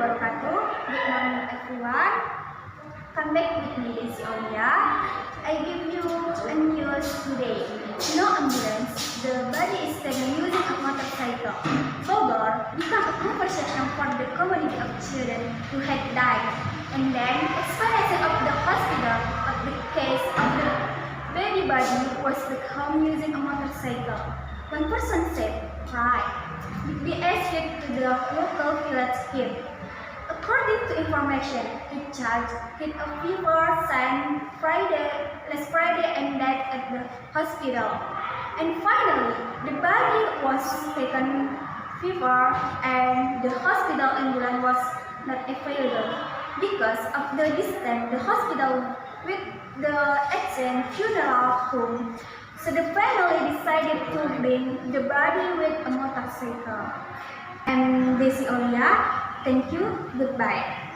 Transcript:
wabarakatuh. Good morning everyone. Come back with me, Desi Aulia. I give you a news today. No ambulance. The body is taken using a motorcycle. Further, become a conversation for the community of children who had died. And then, explanation of the hospital of the case of the baby body was the home using a motorcycle. One person said, right. We escaped to the local village here. According to information, he charged with a fever sign last Friday and died at the hospital. And finally, the body was taken fever and the hospital ambulance was not available. Because of the distance, the hospital with the adjacent funeral home, so the family decided to bring the body with a motorcycle. And Desi Aulia, thank you, goodbye.